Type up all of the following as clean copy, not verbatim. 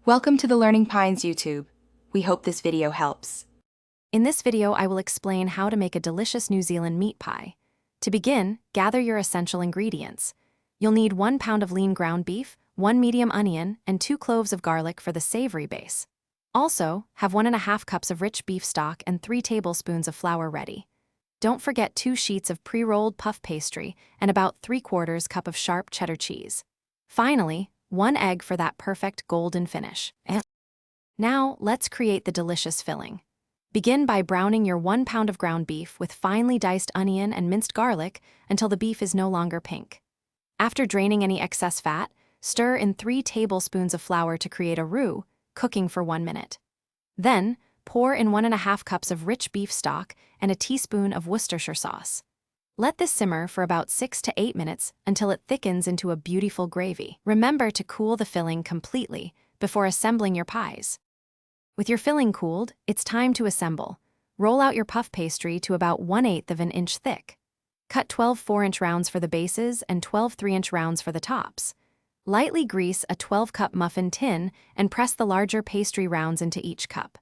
Welcome to the Learning Pines YouTube. We hope this video helps. In this video, I will explain how to make a delicious New Zealand meat pie. To begin, gather your essential ingredients. You'll need 1 pound of lean ground beef, 1 medium onion, and 2 cloves of garlic for the savory base. Also, have 1.5 cups of rich beef stock and 3 tablespoons of flour ready. Don't forget 2 sheets of pre-rolled puff pastry and about 3/4 cup of sharp cheddar cheese. Finally, 1 egg for that perfect golden finish. Now, let's create the delicious filling. Begin by browning your 1 pound of ground beef with finely diced onion and minced garlic until the beef is no longer pink. After draining any excess fat, stir in 3 tablespoons of flour to create a roux, cooking for 1 minute. Then, pour in 1.5 cups of rich beef stock and a teaspoon of Worcestershire sauce. Let this simmer for about 6 to 8 minutes until it thickens into a beautiful gravy. Remember to cool the filling completely before assembling your pies. With your filling cooled, it's time to assemble. Roll out your puff pastry to about 1/8 of an inch thick. Cut 12 4-inch rounds for the bases and 12 3-inch rounds for the tops. Lightly grease a 12-cup muffin tin and press the larger pastry rounds into each cup.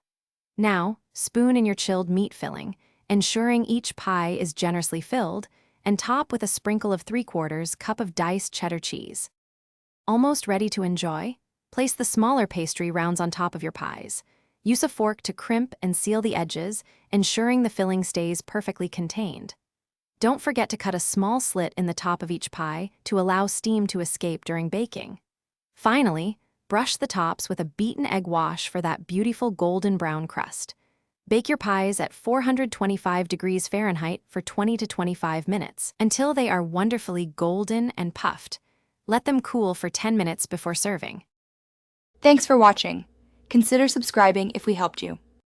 Now, spoon in your chilled meat filling, ensuring each pie is generously filled, and top with a sprinkle of 3/4 cup of diced cheddar cheese. Almost ready to enjoy? Place the smaller pastry rounds on top of your pies. Use a fork to crimp and seal the edges, ensuring the filling stays perfectly contained. Don't forget to cut a small slit in the top of each pie to allow steam to escape during baking. Finally, brush the tops with a beaten egg wash for that beautiful golden brown crust. Bake your pies at 425 degrees Fahrenheit for 20 to 25 minutes until they are wonderfully golden and puffed. Let them cool for 10 minutes before serving. Thanks for watching. Consider subscribing if we helped you.